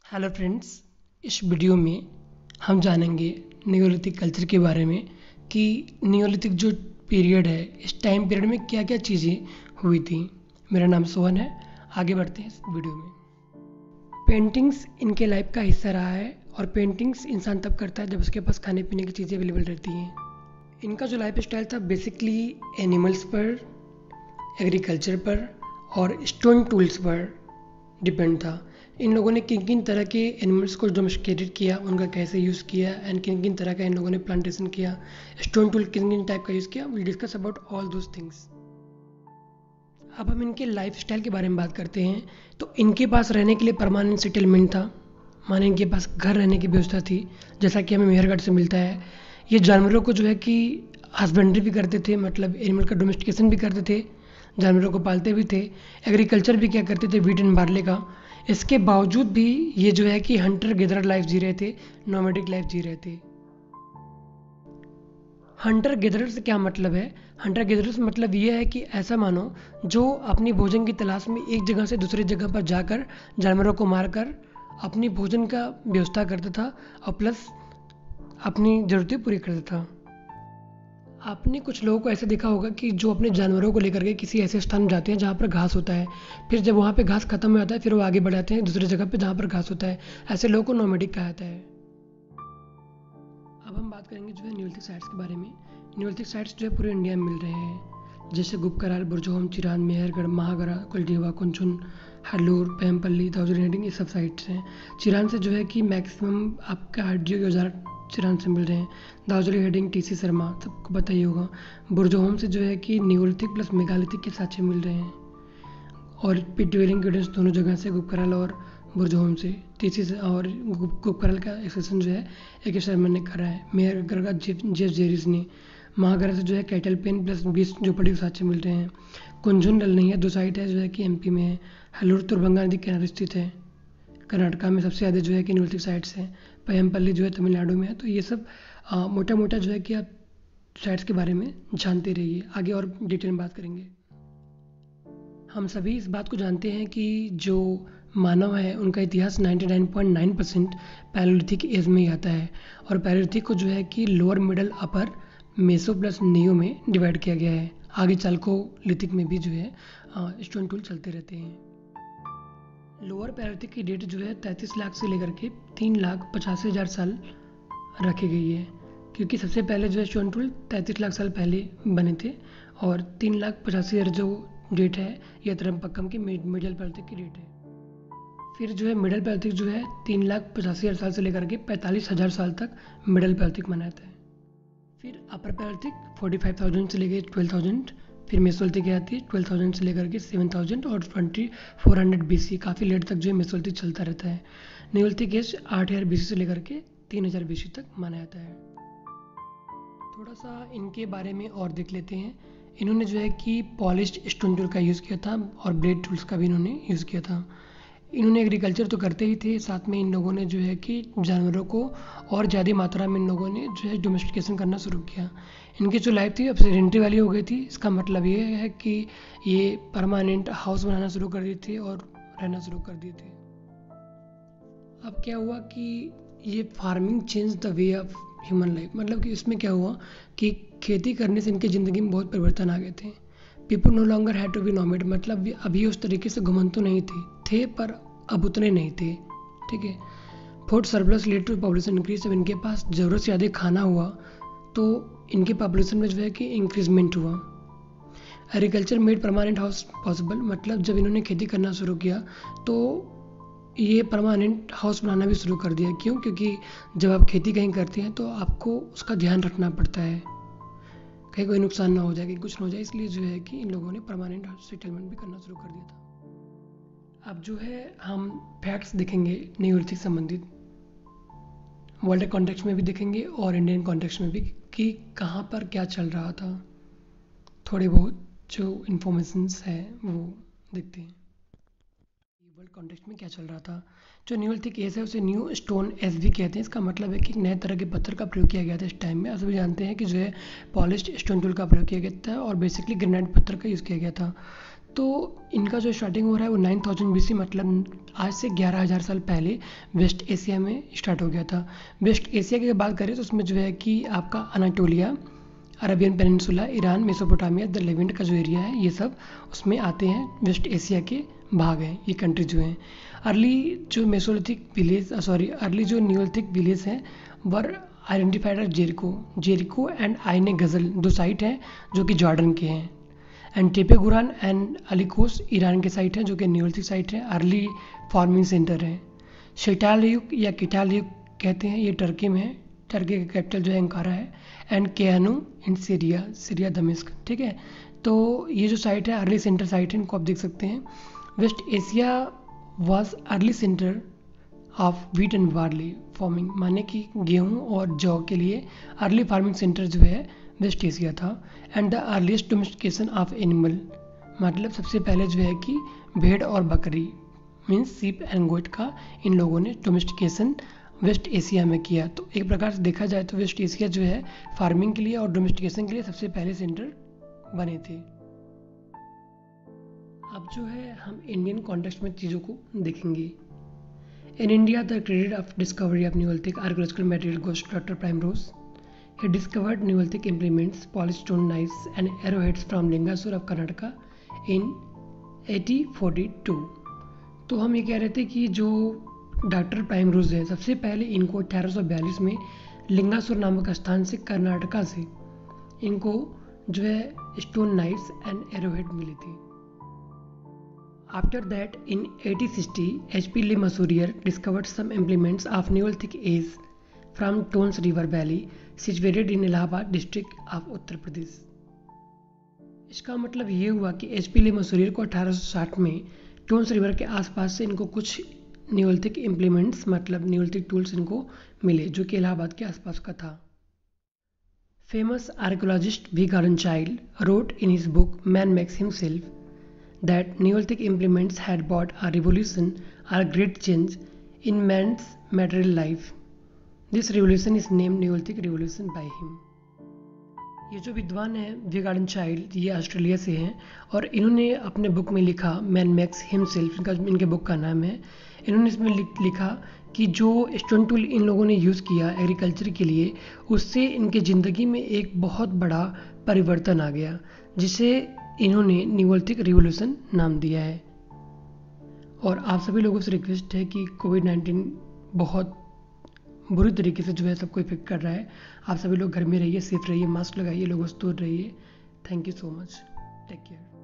Hello friends, इस video में हम जानेंगे नियोलिथिक कल्चर के बारे में कि नियोलिथिक जो पीरियड है, इस टाइम पीरियड में क्या क्या चीज़ें हुई थी। मेरा नाम सोहन है। आगे बढ़ते हैं इस वीडियो में। पेंटिंग्स इनके लाइफ का हिस्सा रहा है और पेंटिंग्स इंसान तब करता है जब उसके पास खाने पीने की चीज़ें अवेलेबल रहती हैं। इनका जो लाइफ स्टाइल था बेसिकली एनिमल्स पर, एग्रीकल्चर पर और स्टोन टूल्स पर डिपेंड था। इन लोगों ने किन किन तरह के एनिमल्स को डोमेस्टिकेटेड किया, उनका कैसे यूज़ किया एंड किन किन तरह का इन लोगों ने प्लांटेशन किया, स्टोन टूल किन किन टाइप का यूज़ किया, will discuss about all those things. अब हम इनके लाइफ स्टाइल के बारे में बात करते हैं। तो इनके पास रहने के लिए परमानेंट सेटलमेंट था, माने इनके पास घर रहने की व्यवस्था थी, जैसा कि हमें मेहरगढ़ से मिलता है। ये जानवरों को जो है कि हस्बेंड्री भी करते थे, मतलब एनिमल का डोमेस्टिकेशन भी करते थे, जानवरों को पालते भी थे, एग्रीकल्चर भी क्या करते थे, वीट एंड बार्ले का। इसके बावजूद भी ये जो है कि हंटर गेदर लाइफ जी रहे थे, नोमैडिक लाइफ जी रहे थे। हंटर गेदरर से क्या मतलब है? हंटर गेदरर से मतलब ये है कि ऐसा मानो जो अपनी भोजन की तलाश में एक जगह से दूसरी जगह पर जाकर जानवरों को मारकर अपनी भोजन का व्यवस्था करता था और प्लस अपनी ज़रूरतें पूरी करता था। आपने कुछ लोगों को ऐसे देखा होगा कि जो अपने जानवरों को लेकर के किसी ऐसे स्थान में जाते हैं जहाँ पर घास होता है, फिर जब वहाँ पे घास खत्म हो जाता है फिर वो आगे बढ़ जाते हैं दूसरी जगह पे जहाँ पर घास होता है। ऐसे लोगों को नोमैडिक कहा जाता है। अब हम बात करेंगे जो है नियोलिथिक साइट्स के बारे में। नियोलिथिक साइट्स जो है पूरे इंडिया में मिल रहे हैं, जैसे गुपकराल, बुरजोहम, चिरान, मेहरगढ़, महागरा, कुलडीवा, कुंचुन, हल्लूर, पेमपल्ली, दाउजरी हेडिंग, ये सब साइट्स हैं। चिरान से जो है कि मैक्सिमम आपका हाइड्रियो औजार चिरान से मिल रहे हैं। दाउजरी हेडिंग, टीसी शर्मा, सबको पता ही होगा। बुरजोहम से जो है कि नियोलिथिक प्लस मेगालिथिक के साक्ष्य मिल रहे हैं और पिट ड्वेलिंग एविडेंस दोनों जगह से, गुपकराल और बुरजोहम से। टीसी से और गुपकराल का एक्सेशन जो है एक शर्मा ने करा है, मेहरगढ़ का जेफ जेरिस ने। महागरा से जो है कैटल पेन प्लस 20 झोपड़ी के साक्ष्य मिल रहे हैं। कुंजुन डलनैया दो साइट है जो है कि एमपी में है। हल्लूर तुरबंगा नदी किनारे स्थित है, कर्नाटका में सबसे ज़्यादा जो है कि नियोलिथिक साइट्स हैं। पयमपल्ली जो है तमिलनाडु में है। तो ये सब मोटा मोटा जो है कि आप साइट्स के बारे में जानते रहिए। आगे और डिटेल में बात करेंगे। हम सभी इस बात को जानते हैं कि जो मानव है उनका इतिहास 99.9% पैलोलिथिक एज में ही आता है और पैलोलिथिक को जो है कि लोअर मिडल अपर मेसो प्लस नियो में डिवाइड किया गया है। आगे चाल्कोलिथिक में भी जो है स्टोन टूल चलते रहते हैं। लोअर पैलोलिथिक की डेट जो है 33 लाख से लेकर के 3,85,000 साल रखी गई है, क्योंकि सबसे पहले जो है स्टोन टूल 33 लाख साल पहले बने थे और 3,85,000 जो डेट है यह तरम्पक्कम की मिडल पैलोलिथिक की डेट है। फिर जो है मिडल पैलोलिथिक जो है 3,85,000 साल से लेकर के 45,000 साल तक मिडल पैलोलिथिक माना जाता है। फिर अपर पैलोलिथिक 45,000 से लेकर 12,000, फिर मेसोलिथिक आती है 12,000 से लेकर के 7,000 और 2400 BC, काफ़ी लेट तक जो है मेसोलिथिक चलता रहता है। नियोलिथिक एज 8,000 BC से लेकर के 3,000 BC तक माना जाता है। थोड़ा सा इनके बारे में और देख लेते हैं। इन्होंने जो है कि पॉलिश्ड स्टोन टूल का यूज़ किया था और ब्लेड टूल्स का भी इन्होंने यूज़ किया था। इन्होंने एग्रीकल्चर तो करते ही थे, साथ में इन लोगों ने जो है कि जानवरों को और ज़्यादा मात्रा में इन लोगों ने जो है डोमेस्टिकेशन करना शुरू किया। इनकी जो लाइफ थी अब सेडेंटरी वाली हो गई थी। इसका मतलब ये है कि ये परमानेंट हाउस बनाना शुरू कर दिए थे और रहना शुरू कर दिए थे। अब क्या हुआ कि ये farming change the way of human life, मतलब कि इसमें क्या हुआ कि खेती करने से इनकी ज़िंदगी में बहुत परिवर्तन आ गए थे। People no longer had to be nomad, मतलब अभी उस तरीके से घुमंतु तो नहीं थे पर अब उतने नहीं थे। ठीक है। Food surplus led to population increase, जब इनके पास ज़रूरत से ज़्यादा खाना हुआ तो इनके पॉपुलेशन में जो है कि इंक्रीजमेंट हुआ। Agriculture made permanent house possible, मतलब जब इन्होंने खेती करना शुरू किया तो ये परमानेंट हाउस बनाना भी शुरू कर दिया। क्यों? क्योंकि जब आप खेती कहीं करते हैं तो आपको उसका ध्यान रखना पड़ता है, कहीं कोई नुकसान ना हो जाए, कहीं कुछ ना हो जाए, इसलिए जो है कि इन लोगों ने परमानेंट सेटलमेंट भी करना शुरू कर दिया था। अब जो है हम फैक्ट्स देखेंगे नियोलिथिक संबंधित, वर्ल्ड कॉन्टेक्स्ट में भी देखेंगे और इंडियन कॉन्टेक्स्ट में भी कि कहाँ पर क्या चल रहा था। थोड़े बहुत जो इन्फॉर्मेशंस है वो देखते हैं। वर्ल्ड कॉन्टेक्स्ट में क्या चल रहा था। जो न्यूलिथिक एज है उसे न्यू स्टोन एज भी कहते हैं। इसका मतलब है कि एक नए तरह के पत्थर का प्रयोग किया गया था इस टाइम में। आप सभी जानते हैं कि जो है पॉलिश्ड स्टोन टूल का प्रयोग किया गया था और बेसिकली ग्रेनाइट पत्थर का यूज़ किया गया था। तो इनका जो स्टार्टिंग हो रहा है वो 9000 BC मतलब आज से 11,000 साल पहले वेस्ट एशिया में स्टार्ट हो गया था। वेस्ट एशिया की बात करें तो उसमें जो है कि आपका Anatolia, Arabian peninsula, Iran, Mesopotamia, the Levant का जो एरिया है ये सब उसमें आते हैं, वेस्ट एशिया के भाग हैं ये कंट्री जो हैं। अर्ली जो मेसोलिथिक विलेज अर्ली जो न्यूलिथिक विलेज हैं वर आइडेंटिफाइड एज जेरिको एंड आइने गज़ल, दो साइट हैं जो कि जॉर्डन के हैं। एंड टेपेगुरान एंड अलीकोस ईरान के साइट हैं जो कि न्यूलिथिक साइट है, अर्ली फार्मिंग सेंटर है। शेटाल युग या किटाल युग कहते हैं, ये टर्की में है, टर्की का कैपिटल जो है अंकारा है। एंड केहानू इन सीरिया दमिश्क, ठीक है। तो ये जो साइट है अर्ली सेंटर साइट है, इनको आप देख सकते हैं। West Asia was early centre of wheat and barley farming, माने कि गेहूँ और जौ के लिए अर्ली फार्मिंग सेंटर जो है वेस्ट एशिया था। And the earliest domestication of animal, मतलब सबसे पहले जो है कि भेड़ और बकरी मीन्स सीप एंड गोट का इन लोगों ने डोमेस्टिकेशन वेस्ट एशिया में किया। तो एक प्रकार से देखा जाए तो वेस्ट एशिया जो है फार्मिंग के लिए और डोमेस्टिकेशन के लिए सबसे पहले सेंटर बने थे। अब जो है हम इंडियन कॉन्टेक्स्ट में चीज़ों को देखेंगे। In India the credit of discovery of neolithic archaeological material गोes to Dr. Primrose. He discovered Neolithic implements, polished stone knives and arrowheads from Lingasur of Karnataka in 1842. तो हम ये कह रहे थे कि जो डॉक्टर प्राइमरोज है सबसे पहले इनको 1842 में लिंगासुर नामक स्थान से कर्नाटका से इनको जो है स्टोन नाइफ्स एंड एरोहेड मिली थी। After that, in 1860, H.P. Lee Masurier discovered some implements of Neolithic age from Tons River Valley, situated in Allahabad district of Uttar Pradesh. इसका मतलब ये हुआ कि एच.पी. ली मसूरियर को 1860 में टोन्स रिवर के आसपास से इनको कुछ न्यूलिथिक इम्प्लीमेंट्स मतलब न्यूलिथिक टूल्स इनको मिले जो कि इलाहाबाद के आसपास का था। Famous archaeologist V Gordon Childe wrote in his book Man Makes Himself that Neolithic implements had brought a revolution or great change in man's material life. This revolution is named Neolithic Revolution by him. ये जो विद्वान है we Gordon child ये Australia से हैं और इन्होंने अपने बुक में लिखा मैन मैक्स हिमसेल्फ, इनके बुक का नाम है। इन्होंने इसमें लिखा कि जो स्टोन टूल इन लोगों ने यूज़ किया एग्रीकल्चर के लिए उससे इनके ज़िंदगी में एक बहुत बड़ा परिवर्तन आ गया जिसे इन्होंने न्यूलिथिक रिवोल्यूशन नाम दिया है। और आप सभी लोगों से रिक्वेस्ट है कि कोविड-19 बहुत बुरी तरीके से जो है सबको इफेक्ट कर रहा है। आप सभी लोग घर में रहिए, सेफ रहिए, मास्क लगाइए, लोगों से दूर रहिए। Thank you so much, take care.